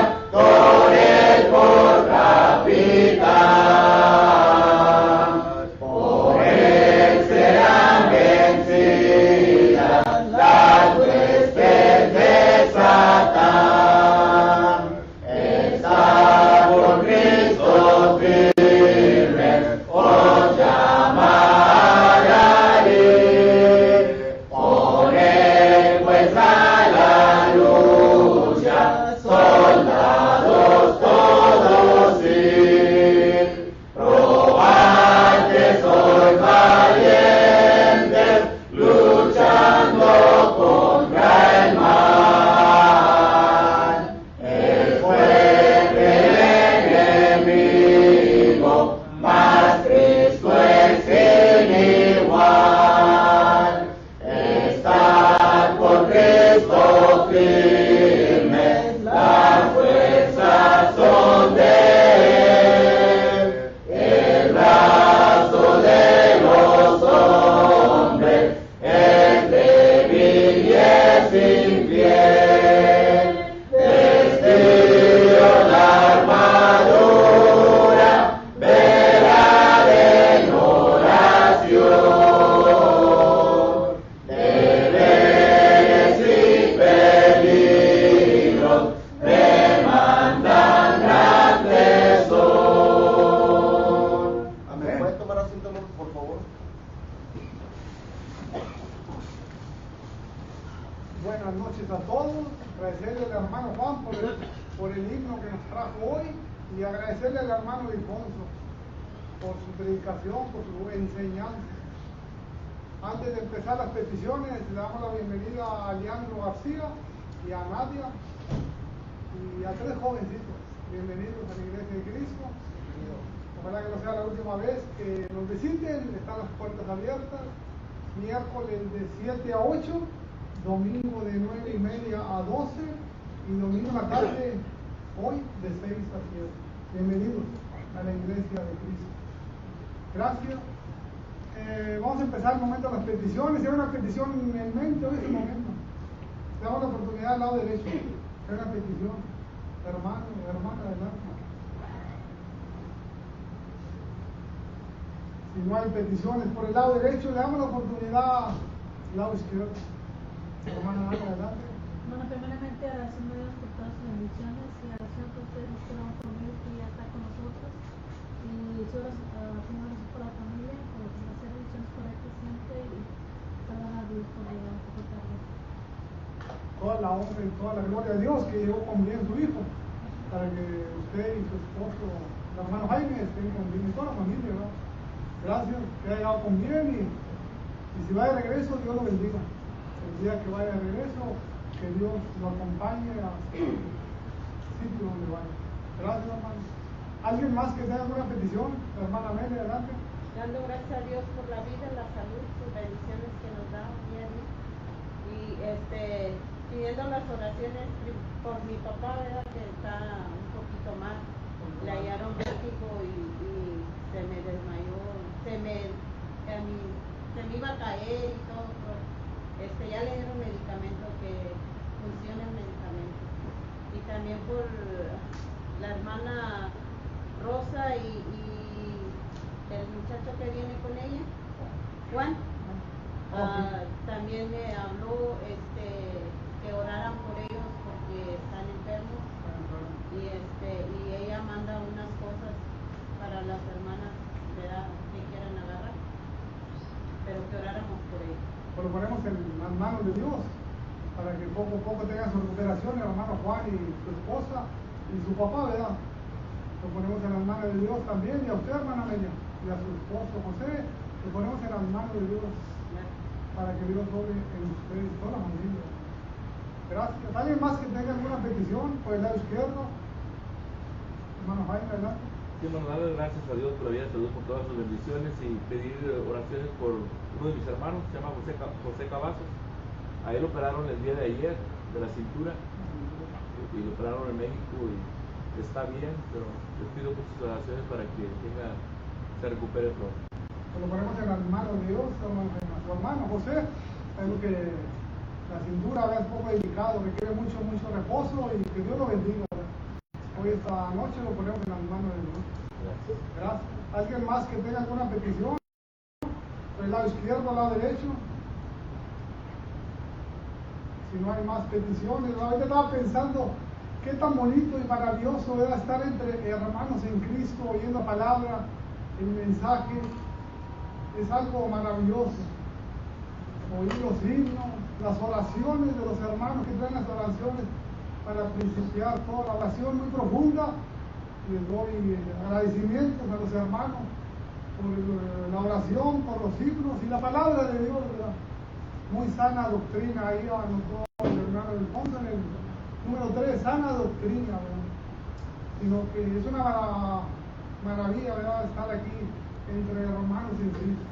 Speaker 6: Buenas noches a todos, agradecerle al hermano Juan por el himno que nos trajo hoy y agradecerle al hermano Ilfonso por su predicación, por su enseñanza. Antes de empezar las peticiones, le damos la bienvenida a Leandro García y a Nadia y a 3 jovencitos. Bienvenidos a la Iglesia de Cristo. Ojalá que no sea la última vez que nos visiten, están las puertas abiertas. Miércoles de 7 a 8, domingo de 9:30 a 12 y domingo en la tarde, hoy de 6 a 7. Bienvenidos a la Iglesia de Cristo. Gracias. Vamos a empezar el momento de las peticiones. Si hay una petición en mente hoy es el momento. Le damos la oportunidad al lado derecho. Si hay una petición, hermano, hermana, adelante. Si no hay peticiones por el lado derecho, le damos la oportunidad al lado izquierdo. Hermana, adelante.
Speaker 7: Bueno, primeramente agradeciendo a Dios por todas sus bendiciones y agradeciendo a ustedes que están conmigo y ya está con nosotros. Y solo primero por la familia, por hacer bendiciones correctas siempre y trabajar a Dios por llegar un poco tarde.
Speaker 6: Toda la honra y toda la gloria de Dios que llegó con bien su hijo, para que usted y su esposo, el hermano Jaime, estén con bien y toda la familia, ¿verdad? Gracias, que haya llegado con bien y si va de regreso, Dios lo bendiga. El día que vaya de regreso, que Dios lo acompañe hasta el sitio donde vaya. Gracias, hermano. ¿Alguien más que tenga alguna petición? La hermana Amelia, adelante.
Speaker 8: Dando gracias a Dios por la vida, la salud, sus bendiciones que nos da día a día. Y pidiendo las oraciones por mi papá, ¿verdad? Que está un poquito mal. Le hallaron vértigo y se me desmayó, se me iba a caer y todo. Ya le dieron medicamento, que funciona el medicamento. Y también por la hermana Rosa y el muchacho que viene con ella, Juan. También me habló que oraran por ellos porque están enfermos. Y ella manda unas cosas para las hermanas, ¿verdad?, que quieran agarrar, pero que oráramos por ellos.
Speaker 6: Lo ponemos en las manos de Dios para que poco a poco tengan su recuperación, el hermano Juan y su esposa y su papá, ¿verdad? Lo ponemos en las manos de Dios también, y a usted, hermana Amelia, y a su esposo José, lo ponemos en las manos de Dios para que Dios obre en ustedes, toda la familia. Gracias. ¿Alguien más que tenga alguna petición por el lado izquierdo? Hermano Jaime, adelante.
Speaker 4: Sí, hermano, darle gracias a Dios por la vida de salud, por todas sus bendiciones y pedir oraciones por uno de mis hermanos, se llama José Cavazos. A él operaron el día de ayer de la cintura y lo operaron en México y está bien, pero les pido por sus oraciones para que se recupere pronto.
Speaker 6: Lo ponemos en las manos de Dios, su hermano José. Sabemos que la cintura es poco delicado, requiere mucho reposo y que Dios lo bendiga. Hoy esta noche lo ponemos en las manos de Dios. Gracias. ¿Alguien más que tenga alguna petición? Por el lado izquierdo, al lado derecho. Si no hay más peticiones, ahorita estaba pensando qué tan bonito y maravilloso era estar entre hermanos en Cristo, oyendo la palabra, el mensaje. Es algo maravilloso. Oír los himnos, las oraciones de los hermanos que traen las oraciones para principiar toda la oración muy profunda. Les doy agradecimientos a los hermanos por la oración, por los himnos y la palabra de Dios, ¿verdad? Muy sana doctrina ahí anotó el hermano Ilfonso en el número 3, sana doctrina, ¿verdad? Sino que es una maravilla, ¿verdad?, estar aquí entre hermanos en Cristo.